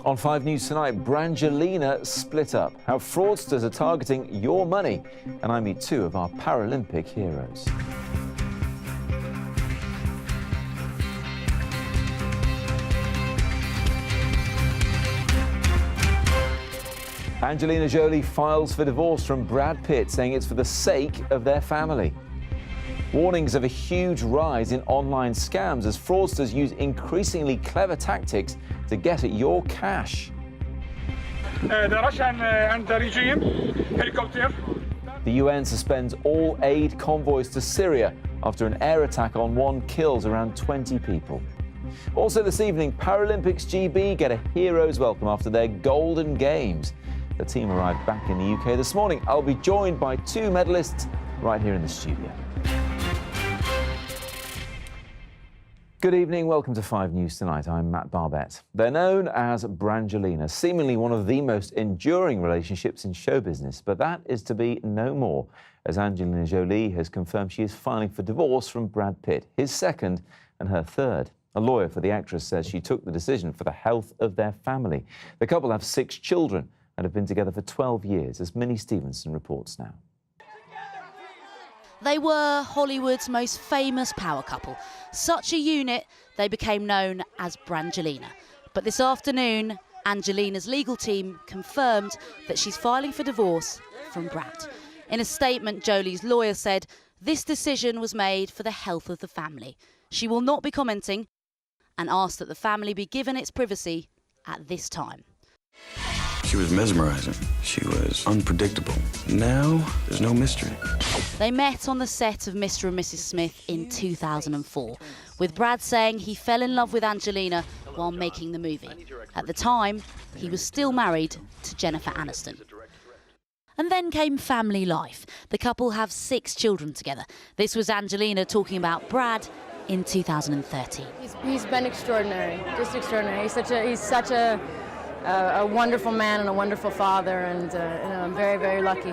On 5 News tonight, Brangelina split up, how fraudsters are targeting your money. And I meet 2 of our Paralympic heroes. Angelina Jolie files for divorce from Brad Pitt, saying it's for the sake of their family. Warnings of a huge rise in online scams as fraudsters use increasingly clever tactics to get at your cash. The Russian anti-regime helicopter. The UN suspends all aid convoys to Syria after an air attack on one kills around 20 people. Also this evening, Paralympics GB get a hero's welcome after their Golden Games. The team arrived back in the UK this morning. I'll be joined by 2 medalists right here in the studio. Good evening, welcome to 5 News Tonight. I'm Matt Barbett. They're known as Brangelina, seemingly one of the most enduring relationships in show business, but that is to be no more, as Angelina Jolie has confirmed she is filing for divorce from Brad Pitt, his second and her third. A lawyer for the actress says she took the decision for the health of their family. The couple have 6 children and have been together for 12 years, as Minnie Stevenson reports now. They were Hollywood's most famous power couple. Such a unit, they became known as Brangelina. But this afternoon, Angelina's legal team confirmed that she's filing for divorce from Brad. In a statement, Jolie's lawyer said this decision was made for the health of the family. She will not be commenting and asked that the family be given its privacy at this time. She was mesmerizing. She was unpredictable. Now, there's no mystery. They met on the set of Mr. and Mrs. Smith in 2004, with Brad saying he fell in love with Angelina while making the movie. At the time, he was still married to Jennifer Aniston. And then came family life. The couple have 6 children together. This was Angelina talking about Brad in 2013. He's been extraordinary, just extraordinary. He's such a wonderful man and a wonderful father, and I'm very, very lucky.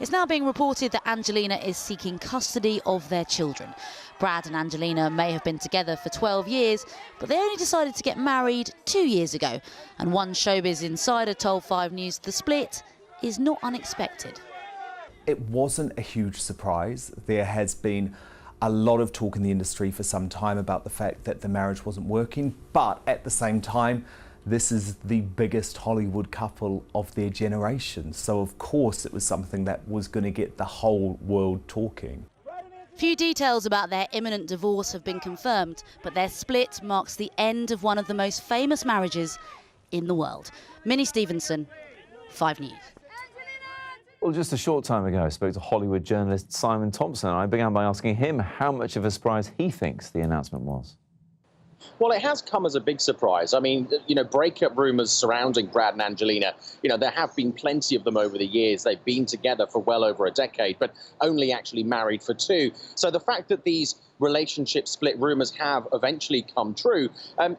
It's now being reported that Angelina is seeking custody of their children. Brad and Angelina may have been together for 12 years, but they only decided to get married 2 years ago. And one showbiz insider told 5 News the split is not unexpected. It wasn't a huge surprise. There has been a lot of talk in the industry for some time about the fact that the marriage wasn't working, but at the same time, this is the biggest Hollywood couple of their generation. So of course it was something that was going to get the whole world talking. Few details about their imminent divorce have been confirmed, but their split marks the end of one of the most famous marriages in the world. Minnie Stevenson, 5 News. Well, just a short time ago, I spoke to Hollywood journalist Simon Thompson. I began by asking him how much of a surprise he thinks the announcement was. Well, it has come as a big surprise. I mean, breakup rumours surrounding Brad and Angelina, there have been plenty of them over the years. They've been together for well over a decade, but only actually married for 2. So the fact that these relationship split rumours have eventually come true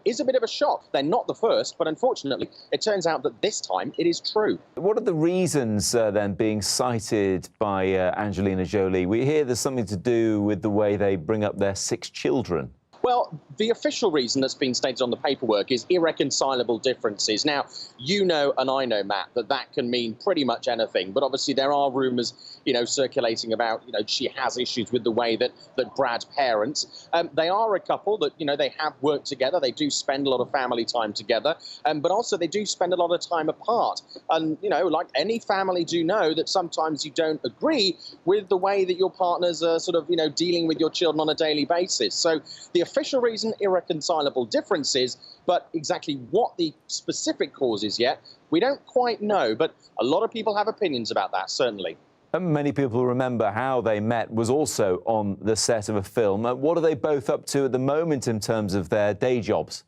is a bit of a shock. They're not the first, but unfortunately, it turns out that this time it is true. What are the reasons then being cited by Angelina Jolie? We hear there's something to do with the way they bring up their 6 children. Well, the official reason that's been stated on the paperwork is irreconcilable differences. Now, you know and I know, Matt, that can mean pretty much anything. But obviously there are rumours, circulating about, she has issues with the way that Brad parents. They are a couple that, they have worked together. They do spend a lot of family time together. But also they do spend a lot of time apart. And, like any family do know that sometimes you don't agree with the way that your partners are sort of, dealing with your children on a daily basis. So the official reason, irreconcilable differences, but exactly what the specific cause is yet, we don't quite know, but a lot of people have opinions about that, certainly. And many people remember how they met was also on the set of a film. What are they both up to at the moment in terms of their day jobs?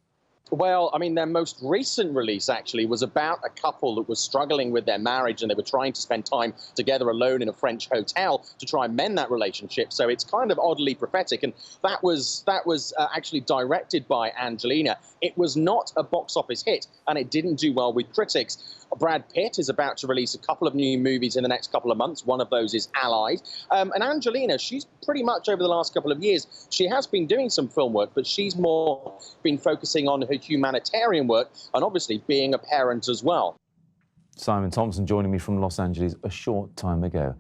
Well, I mean, their most recent release actually was about a couple that was struggling with their marriage, and they were trying to spend time together alone in a French hotel to try and mend that relationship. So it's kind of oddly prophetic, and that was actually directed by Angelina. It was not a box office hit, and it didn't do well with critics. Brad Pitt is about to release a couple of new movies in the next couple of months. One of those is Allied. And Angelina, she's pretty much over the last couple of years, she has been doing some film work, but she's more been focusing on her her humanitarian work and obviously being a parent as well. Simon Thompson joining me from Los Angeles a short time ago.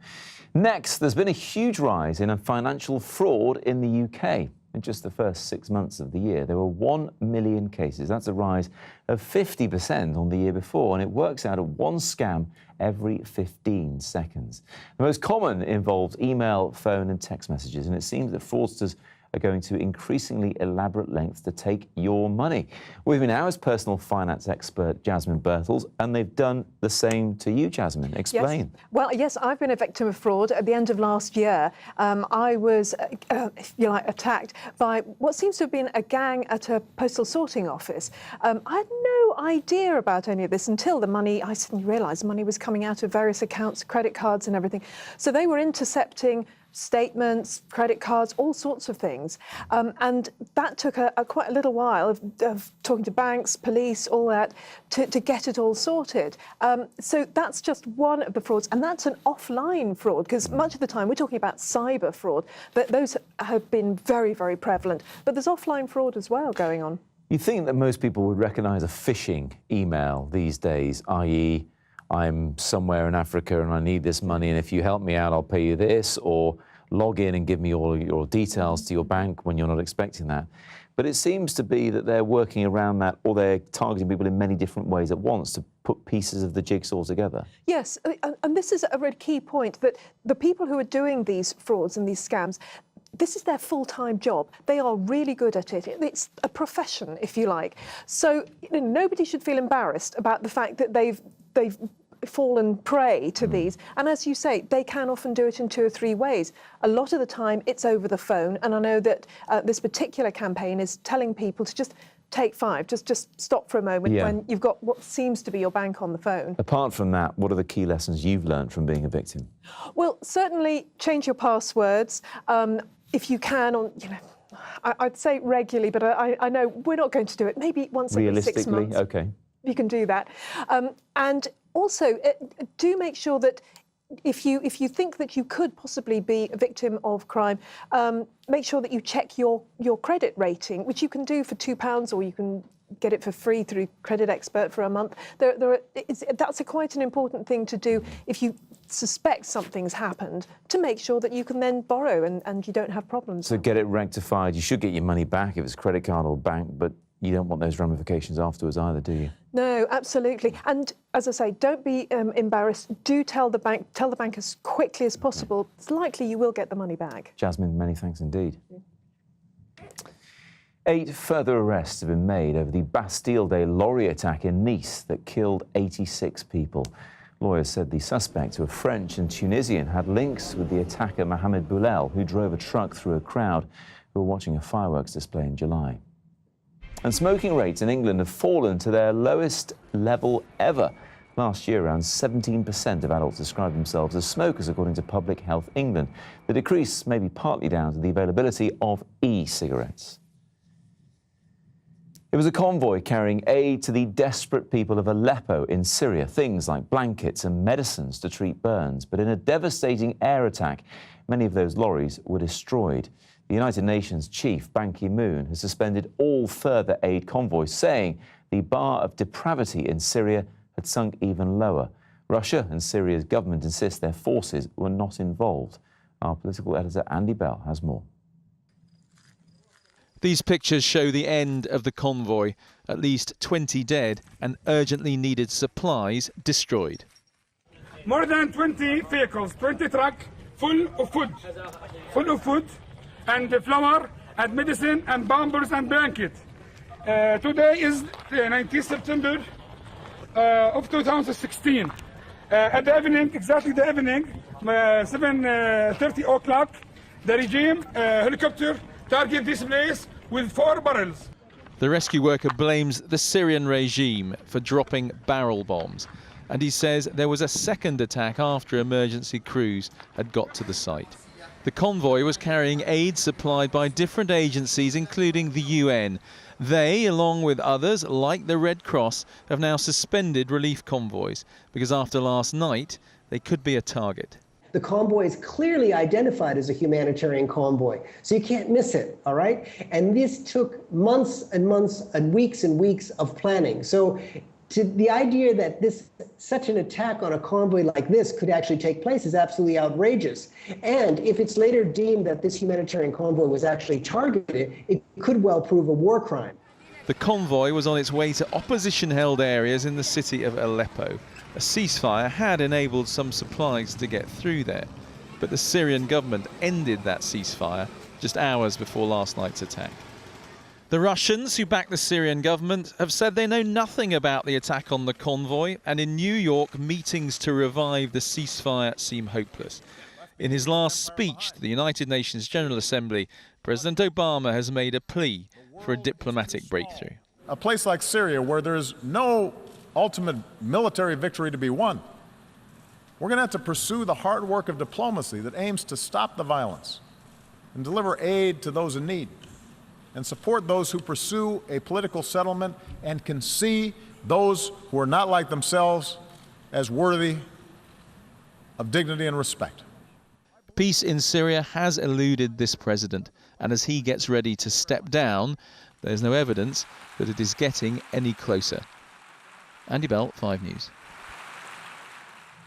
Next, there's been a huge rise in financial fraud in the UK. In just the first 6 months of the year, there were 1 million cases. That's a rise of 50% on the year before, and it works out at one scam every 15 seconds. The most common involved email, phone and text messages, and it seems that fraudsters are going to increasingly elaborate lengths to take your money. With me now is personal finance expert Jasmine Birtles, and they've done the same to you, Jasmine. Explain. Yes. Well, yes, I've been a victim of fraud. At the end of last year, I was, if you like, attacked by what seems to have been a gang at a postal sorting office. I had no idea about any of this until I suddenly realised the money was coming out of various accounts, credit cards and everything. So they were intercepting statements, credit cards, all sorts of things. And that took quite a little while of talking to banks, police, all that, to get it all sorted. So that's just one of the frauds, and that's an offline fraud, because much of the time we're talking about cyber fraud, but those have been very, very prevalent. But there's offline fraud as well going on. You think that most people would recognise a phishing email these days, i.e., I'm somewhere in Africa and I need this money, and if you help me out, I'll pay you this, or log in and give me all your details to your bank when you're not expecting that. But it seems to be that they're working around that, or they're targeting people in many different ways at once to put pieces of the jigsaw together. Yes, and this is a really key point, that the people who are doing these frauds and these scams, this is their full-time job. They are really good at it. It's a profession, if you like. So nobody should feel embarrassed about the fact that they've fallen prey to these. And as you say, they can often do it in 2 or 3 ways. A lot of the time it's over the phone, and I know that this particular campaign is telling people to just take 5, just stop for a moment when you've got what seems to be your bank on the phone. Apart from that, what are the key lessons you've learned from being a victim? Well, certainly change your passwords if you can. I'd say regularly, but I know we're not going to do it. Maybe once every 6 months. Okay. You can do that. And also, do make sure that if you think that you could possibly be a victim of crime, make sure that you check your credit rating, which you can do for £2, or you can get it for free through Credit Expert for a month. That's quite an important thing to do if you suspect something's happened, to make sure that you can then borrow and you don't have problems. So get it rectified. You should get your money back if it's credit card or bank, but you don't want those ramifications afterwards either, do you? No, absolutely. And as I say, don't be embarrassed. Do tell the bank as quickly as possible. It's likely you will get the money back. Jasmine, many thanks indeed. 8 further arrests have been made over the Bastille Day lorry attack in Nice that killed 86 people. Lawyers said the suspect, who are French and Tunisian, had links with the attacker Mohamed Boulel, who drove a truck through a crowd who were watching a fireworks display in July. And smoking rates in England have fallen to their lowest level ever. Last year, around 17% of adults described themselves as smokers, according to Public Health England. The decrease may be partly down to the availability of e-cigarettes. It was a convoy carrying aid to the desperate people of Aleppo in Syria, things like blankets and medicines to treat burns. But in a devastating air attack, many of those lorries were destroyed. The United Nations chief, Ban Ki-moon, has suspended all further aid convoys, saying the bar of depravity in Syria had sunk even lower. Russia and Syria's government insist their forces were not involved. Our political editor, Andy Bell, has more. These pictures show the end of the convoy. At least 20 dead and urgently needed supplies destroyed. More than 20 vehicles, 20 trucks full of food and flour and medicine and pampers and blankets. Today is 19 September of 2016. At the evening, exactly the evening, 7:30 o'clock, the regime helicopter targeted this place with 4 barrels. The rescue worker blames the Syrian regime for dropping barrel bombs, and he says there was a second attack after emergency crews had got to the site. The convoy was carrying aid supplied by different agencies, including the UN. They, along with others like the Red Cross, have now suspended relief convoys because after last night they could be a target. The convoy is clearly identified as a humanitarian convoy, so you can't miss it, all right? And this took months and months and weeks of planning. So the idea that such an attack on a convoy like this could actually take place is absolutely outrageous. And if it's later deemed that this humanitarian convoy was actually targeted, it could well prove a war crime. The convoy was on its way to opposition-held areas in the city of Aleppo. A ceasefire had enabled some supplies to get through there, but the Syrian government ended that ceasefire just hours before last night's attack. The Russians, who back the Syrian government, have said they know nothing about the attack on the convoy, and in New York, meetings to revive the ceasefire seem hopeless. In his last speech to the United Nations General Assembly, President Obama has made a plea for a diplomatic breakthrough. A place like Syria, where there's no ultimate military victory to be won, we're going to have to pursue the hard work of diplomacy that aims to stop the violence and deliver aid to those in need, and support those who pursue a political settlement and can see those who are not like themselves as worthy of dignity and respect. Peace in Syria has eluded this president, and as he gets ready to step down, there's no evidence that it is getting any closer. Andy Bell, 5 News.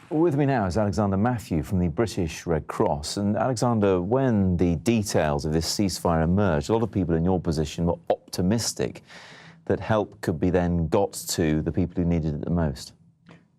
With me now is Alexander Matthew from the British Red Cross. And Alexander, when the details of this ceasefire emerged, a lot of people in your position were optimistic that help could be then got to the people who needed it the most.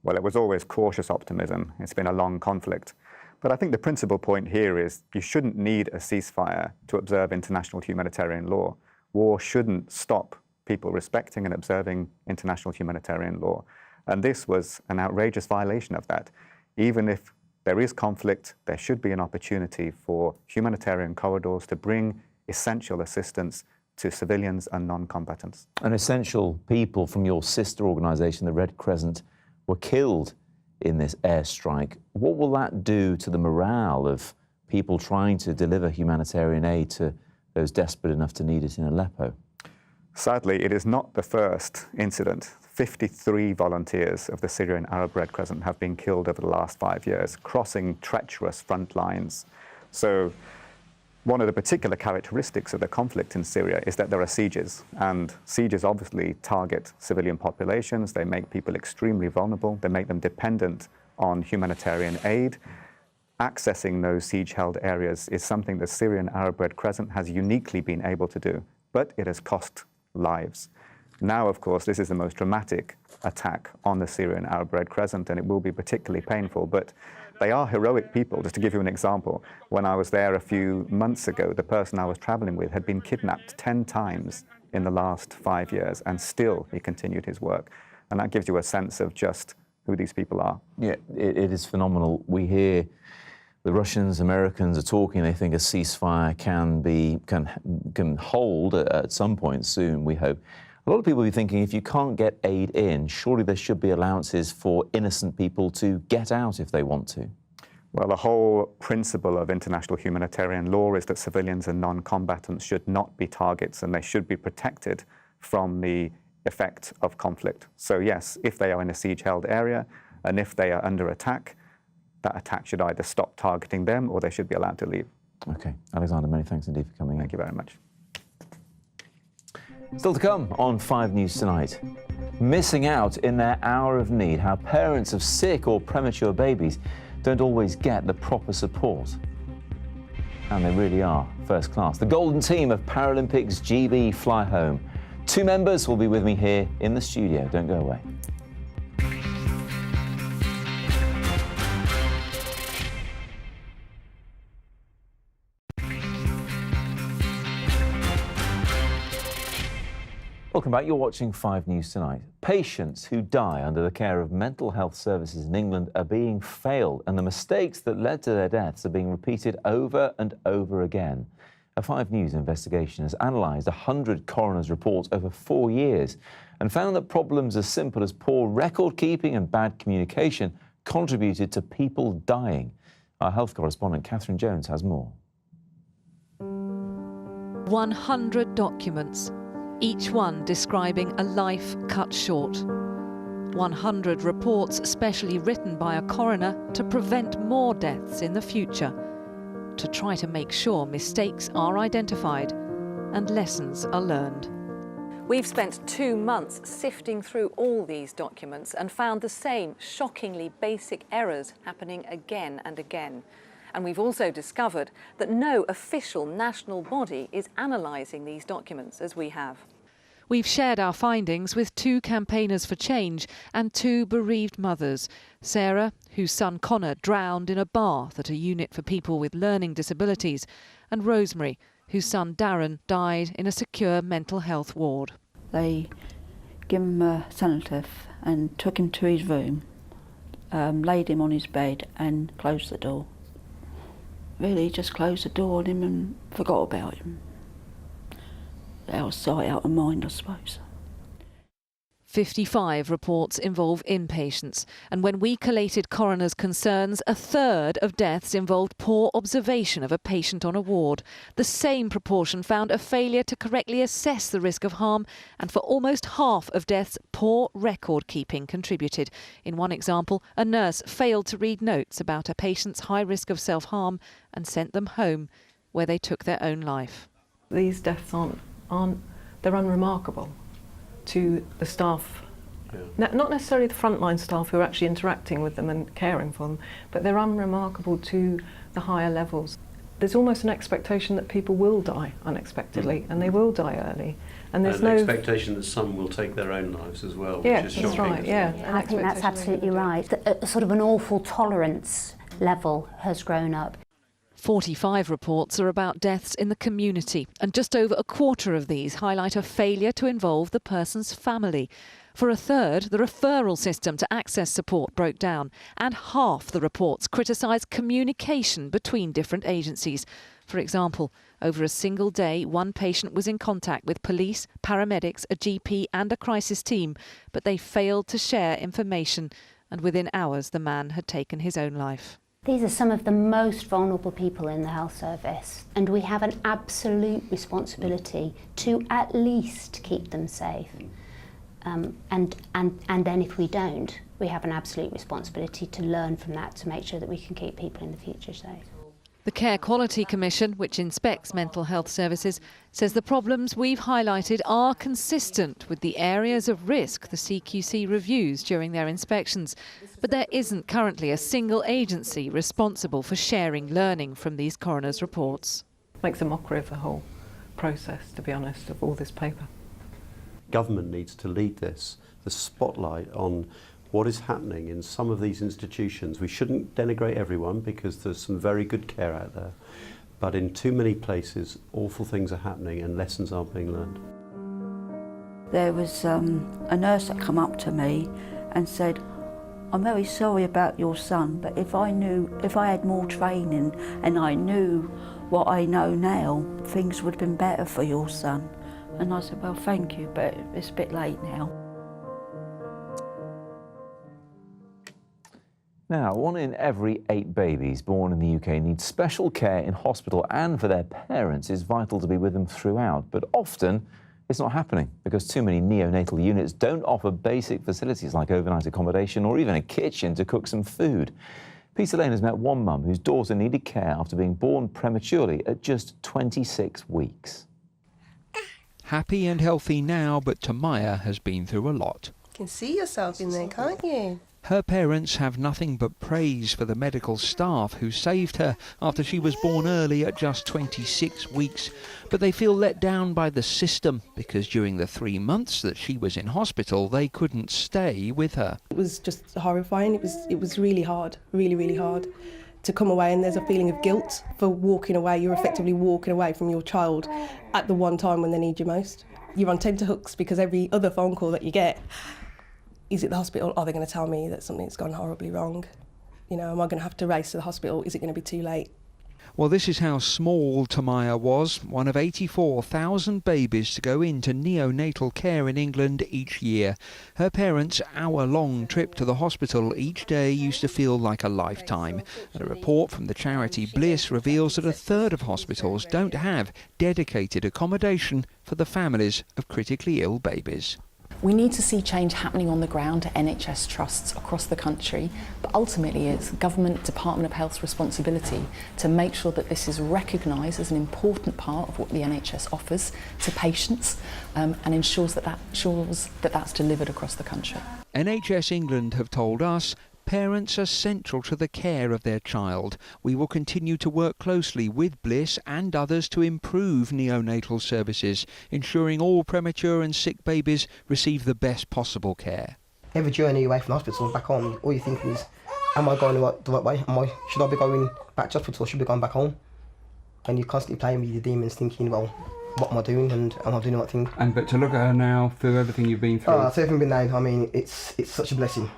Well, it was always cautious optimism. It's been a long conflict. But I think the principal point here is you shouldn't need a ceasefire to observe international humanitarian law. War shouldn't stop people respecting and observing international humanitarian law. And this was an outrageous violation of that. Even if there is conflict, there should be an opportunity for humanitarian corridors to bring essential assistance to civilians and non-combatants. And essential people from your sister organisation, the Red Crescent, were killed in this airstrike. What will that do to the morale of people trying to deliver humanitarian aid to those desperate enough to need it in Aleppo? Sadly, it is not the first incident. 53 volunteers of the Syrian Arab Red Crescent have been killed over the last 5 years, crossing treacherous front lines. So one of the particular characteristics of the conflict in Syria is that there are sieges, and sieges obviously target civilian populations. They make people extremely vulnerable. They make them dependent on humanitarian aid. Accessing those siege-held areas is something the Syrian Arab Red Crescent has uniquely been able to do, but it has cost lives. Now, of course, this is the most dramatic attack on the Syrian Arab Red Crescent, and it will be particularly painful, but they are heroic people. Just to give you an example, when I was there a few months ago, the person I was traveling with had been kidnapped 10 times in the last 5 years, and still he continued his work. And that gives you a sense of just who these people are. Yeah, it is phenomenal. We hear the Russians, Americans are talking. They think a ceasefire can hold at some point soon, we hope. A lot of people will be thinking if you can't get aid in, surely there should be allowances for innocent people to get out if they want to. Well, the whole principle of international humanitarian law is that civilians and non-combatants should not be targets, and they should be protected from the effect of conflict. So yes, if they are in a siege-held area and if they are under attack, that attack should either stop targeting them or they should be allowed to leave. OK. Alexander, many thanks indeed for coming in. Thank you very much. Still to come on 5 News tonight. Missing out in their hour of need, how parents of sick or premature babies don't always get the proper support. And they really are first class. The golden team of Paralympics GB fly home. 2 members will be with me here in the studio. Don't go away. Welcome back. You're watching 5 News tonight. Patients who die under the care of mental health services in England are being failed, and the mistakes that led to their deaths are being repeated over and over again. A 5 News investigation has analysed 100 coroners' reports over 4 years and found that problems as simple as poor record keeping and bad communication contributed to people dying. Our health correspondent Catherine Jones has more. 100 documents, each one describing a life cut short. 100 reports specially written by a coroner to prevent more deaths in the future, to try to make sure mistakes are identified and lessons are learned. We've spent 2 months sifting through all these documents and found the same shockingly basic errors happening again and again. And we've also discovered that no official national body is analysing these documents as we have. We've shared our findings with 2 campaigners for change and 2 bereaved mothers. Sarah, whose son Connor drowned in a bath at a unit for people with learning disabilities, and Rosemary, whose son Darren died in a secure mental health ward. They gave him a sedative and took him to his room, laid him on his bed and closed the door. Really just closed the door on him and forgot about him. Out of sight, out of mind, I suppose. 55 reports involve inpatients, and when we collated coroners' concerns, a third of deaths involved poor observation of a patient on a ward. The same proportion found a failure to correctly assess the risk of harm, and for almost half of deaths, poor record keeping contributed. In one example, a nurse failed to read notes about a patient's high risk of self-harm and sent them home, where they took their own life. These deaths they're unremarkable to the staff, not necessarily the frontline staff who are actually interacting with them and caring for them, but they're unremarkable to the higher levels. There's almost an expectation that people will die unexpectedly, and they will die early. And there's no expectation that some will take their own lives as well, yeah, which is shocking. Right, yeah. I think that's absolutely right. Sort of an awful tolerance level has grown up. 45 reports are about deaths in the community, and just over a quarter of these highlight a failure to involve the person's family. For a third, the referral system to access support broke down, and half the reports criticise communication between different agencies. For example, over a single day, one patient was in contact with police, paramedics, a GP and a crisis team, but they failed to share information, and within hours the man had taken his own life. These are some of the most vulnerable people in the health service, and we have an absolute responsibility to at least keep them safe. And then if we don't, we have an absolute responsibility to learn from that to make sure that we can keep people in the future safe. The Care Quality Commission, which inspects mental health services, says the problems we've highlighted are consistent with the areas of risk the CQC reviews during their inspections. But there isn't currently a single agency responsible for sharing learning from these coroners' reports. Makes a mockery of the whole process, to be honest, of all this paper. Government needs to lead this, the spotlight on what is happening in some of these institutions. We shouldn't denigrate everyone because there's some very good care out there, but in too many places awful things are happening and lessons aren't being learned. There was a nurse that come up to me and said, "I'm very sorry about your son, but if I had more training and I knew what I know now, things would have been better for your son." And I said, "Well, thank you, but it's a bit late now." Now, 1 in every 8 babies born in the UK need special care in hospital, and for their parents it's vital to be with them throughout. But often it's not happening because too many neonatal units don't offer basic facilities like overnight accommodation or even a kitchen to cook some food. Peter Lane has met one mum whose daughter needed care after being born prematurely at just 26 weeks. Happy and healthy now, but Tamaya has been through a lot. You can see yourself in there, can't you? Her parents have nothing but praise for the medical staff who saved her after she was born early at just 26 weeks. But they feel let down by the system because during the 3 months that she was in hospital, they couldn't stay with her. It was just horrifying. It was really hard, really hard to come away, and there's a feeling of guilt for walking away. You're effectively walking away from your child at the one time when they need you most. You're on tenterhooks because every other phone call that you get, is it the hospital? Are they going to tell me that something's gone horribly wrong? You know, am I going to have to race to the hospital? Is it going to be too late? Well, this is how small Tamaya was, one of 84,000 babies to go into neonatal care in England each year. Her parents' hour-long trip to the hospital each day used to feel like a lifetime. And a report from the charity Bliss reveals that a third of hospitals don't have dedicated accommodation for the families of critically ill babies. We need to see change happening on the ground at NHS trusts across the country, but ultimately it's Government Department of Health's responsibility to make sure that this is recognised as an important part of what the NHS offers to patients and ensures that that's delivered across the country. NHS England have told us parents are central to the care of their child. We will continue to work closely with Bliss and others to improve neonatal services, ensuring all premature and sick babies receive the best possible care. Every journey away from the hospital back home, all you're thinking is, am I going the right way? Should I be going back to hospital or should I be going back home? And you're constantly playing with your demons thinking, well, what am I doing and am I doing the right thing? But to look at her now, through everything you've been through. Through everything been now, I mean, it's such a blessing.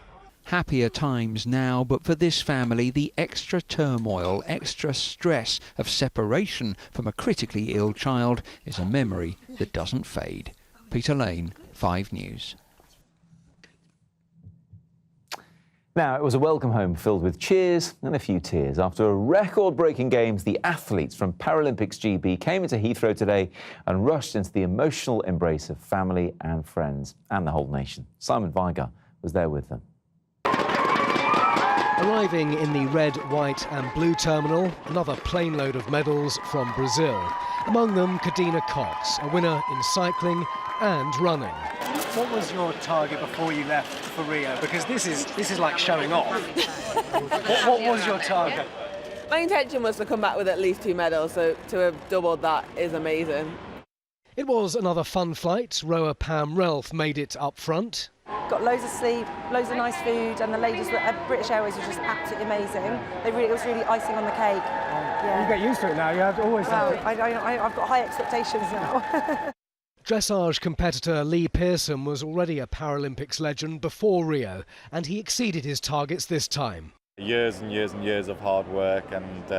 Happier times now, but for this family, the extra turmoil, extra stress of separation from a critically ill child is a memory that doesn't fade. Peter Lane, 5 News. Now, it was a welcome home filled with cheers and a few tears. After a record-breaking games, the athletes from Paralympics GB came into Heathrow today and rushed into the emotional embrace of family and friends and the whole nation. Simon Viger was there with them. Arriving in the red, white and blue terminal, another plane load of medals from Brazil. Among them, Kadina Cox, a winner in cycling and running. What was your target before you left for Rio? Because this is like showing off. What was your target? My intention was to come back with at least 2 medals, so to have doubled that is amazing. It was another fun flight. Rower Pam Relf made it up front. Got loads of sleep, loads of nice food, and the ladies at British Airways were just absolutely amazing. It was really icing on the cake. Yeah. You get used to it now. You have to always. Well, I've got high expectations now. Dressage competitor Lee Pearson was already a Paralympics legend before Rio, and he exceeded his targets this time. Years and years and years of hard work, and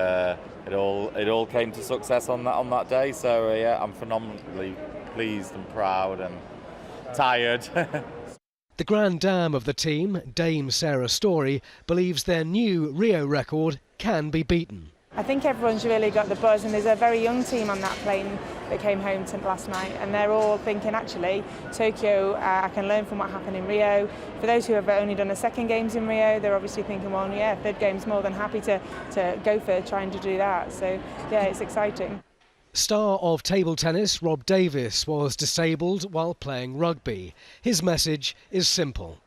it all came to success on that day. So yeah, I'm phenomenally pleased and proud and tired. The grand dam of the team, Dame Sarah Story, believes their new Rio record can be beaten. I think everyone's really got the buzz, and there's a very young team on that plane that came home last night, and they're all thinking, actually, Tokyo, I can learn from what happened in Rio. For those who have only done the second games in Rio, they're obviously thinking, well, yeah, third game's more than happy to go for trying to do that. So, yeah, it's exciting. Star of table tennis Rob Davis was disabled while playing rugby. His message is simple.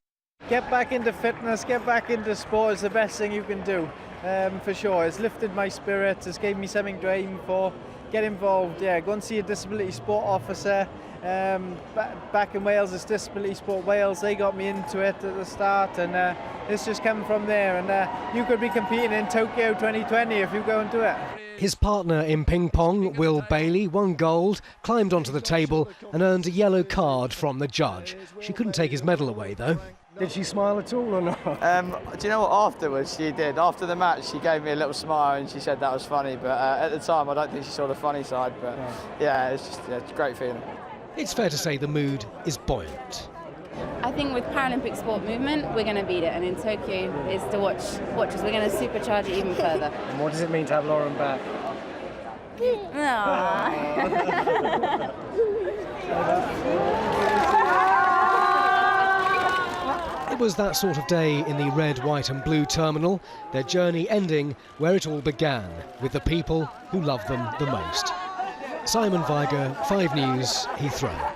Get back into fitness, get back into sport is the best thing you can do, for sure. It's lifted my spirits, it's gave me something to aim for. Get involved, yeah, go and see a disability sport officer. Back in Wales, it's Disability Sport Wales, they got me into it at the start, and it's just come from there, and you could be competing in Tokyo 2020 if you go and do it. His partner in ping pong, Will Bailey, won gold, climbed onto the table and earned a yellow card from the judge. She couldn't take his medal away, though. Did she smile at all or not? Do you know what, afterwards she did. After the match she gave me a little smile and she said that was funny, but at the time I don't think she saw the funny side, but yeah, it's a great feeling. It's fair to say the mood is buoyant. I think with Paralympic sport movement, we're going to beat it, and in Tokyo is to watch us. We're going to supercharge it even further. And what does it mean to have Lauren back? It was that sort of day in the red, white and blue terminal, their journey ending where it all began, with the people who love them the most. Simon Viger, 5 News, Heathrow.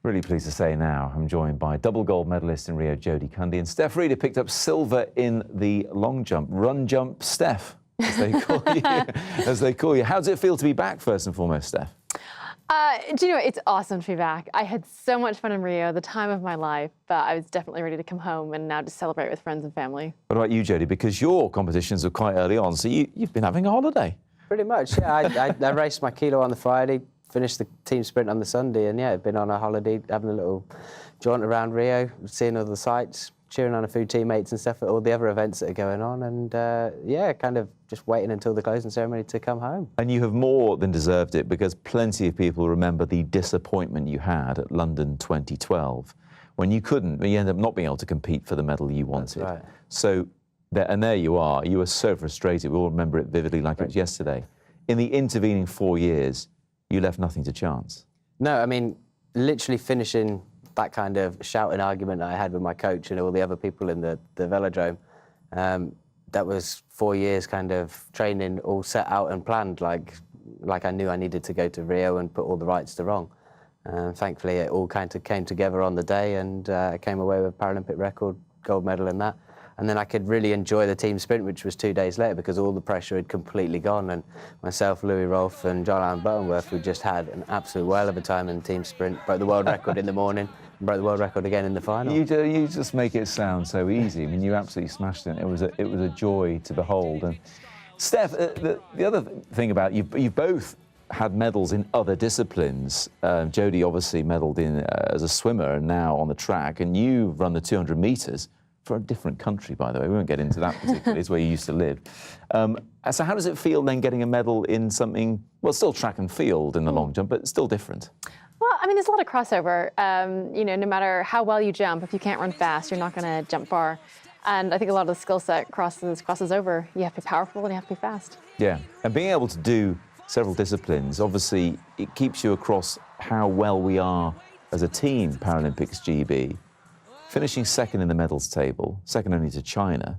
Really pleased to say now I'm joined by double gold medalist in Rio, Jodie Cundy, and Steph Reeder picked up silver in the long jump. Run jump Steph, as they call you. How does it feel to be back, first and foremost, Steph? Do you know, it's awesome to be back. I had so much fun in Rio, the time of my life, but I was definitely ready to come home and now to celebrate with friends and family. What about you, Jodie? Because your competitions are quite early on, so you've been having a holiday. Pretty much, yeah. I raced my kilo on the Friday, finished the team sprint on the Sunday, and yeah, been on a holiday, having a little jaunt around Rio, seeing all the sights, cheering on a few teammates and stuff at all the other events that are going on, and yeah, kind of just waiting until the closing ceremony to come home. And you have more than deserved it, because plenty of people remember the disappointment you had at London 2012, when you ended up not being able to compete for the medal you wanted. That's right. So, there you are. You were so frustrated. We all remember it vividly like it was yesterday. In the intervening 4 years, you left nothing to chance. No, I mean, literally finishing that kind of shouting argument I had with my coach and all the other people in the velodrome, that was 4 years kind of training all set out and planned, like I knew I needed to go to Rio and put all the rights to wrong. Thankfully, it all kind of came together on the day, and I came away with a Paralympic record, gold medal in that. And then I could really enjoy the team sprint, which was 2 days later, because all the pressure had completely gone. And myself, Louis Rolfe and John Allen Buttonworth, we just had an absolute whale of a time in the team sprint. Broke the world record in the morning, and broke the world record again in the final. You just make it sound so easy. I mean, you absolutely smashed it. It was a joy to behold. And Steph, the other thing about you've both had medals in other disciplines. Jodie obviously medalled in as a swimmer and now on the track, and you've run the 200 metres for a different country, by the way. We won't get into that particularly. It's where you used to live. So how does it feel then getting a medal in something, well, still track and field in the long jump, but still different? Well, I mean, there's a lot of crossover. You know, no matter how well you jump, if you can't run fast, you're not going to jump far. And I think a lot of the skill set crosses over. You have to be powerful and you have to be fast. Yeah, and being able to do several disciplines, obviously, it keeps you across how well we are as a team, Paralympics GB. Finishing second in the medals table, second only to China.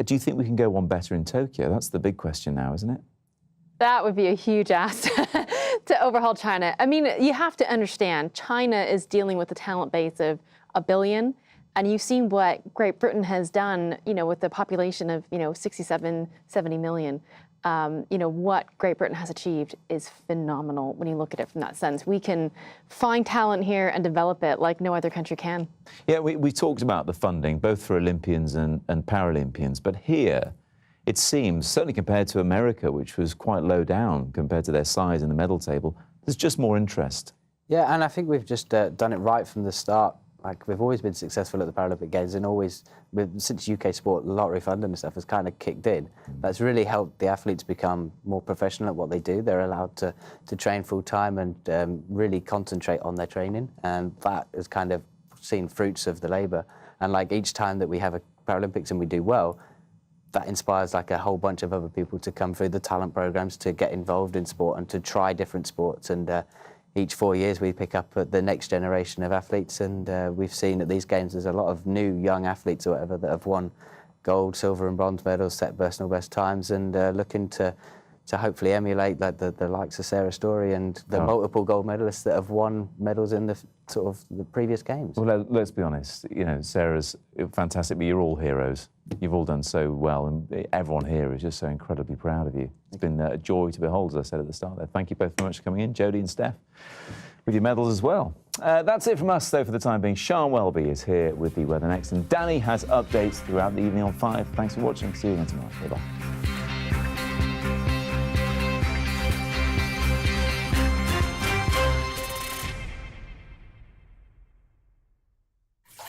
Do you think we can go one better in Tokyo? That's the big question now, isn't it? That would be a huge ask to overhaul China. I mean, you have to understand, China is dealing with a talent base of 1 billion, and you've seen what Great Britain has done, you know, with the population of, 67, 70 million. What Great Britain has achieved is phenomenal when you look at it from that sense. We can find talent here and develop it like no other country can. Yeah, we talked about the funding, both for Olympians and Paralympians, but here, it seems, certainly compared to America, which was quite low down compared to their size in the medal table, there's just more interest. Yeah, and I think we've just done it right from the start. Like, we've always been successful at the Paralympic Games, and always, since UK sport lottery funding and stuff has kind of kicked in, that's really helped the athletes become more professional at what they do. They're allowed to train full time and really concentrate on their training, and that has kind of seen fruits of the labour. And like each time that we have a Paralympics and we do well, that inspires like a whole bunch of other people to come through the talent programs, to get involved in sport and to try different sports. And each 4 years we pick up the next generation of athletes, and we've seen at these games there's a lot of new young athletes or whatever that have won gold, silver and bronze medals, set personal best times, and looking to hopefully emulate like the likes of Sarah Story and the multiple gold medalists that have won medals in the sort of the previous games. Well, let's be honest, Sarah's fantastic, but you're all heroes. You've all done so well, and everyone here is just so incredibly proud of you. It's been a joy to behold, as I said at the start there. Thank you both very much for coming in, Jodie and Steph, with your medals as well. That's it from us, though, for the time being. Sian Welby is here with the weather next, and Danny has updates throughout the evening on 5. Thanks for watching. See you again tomorrow. Bye-bye.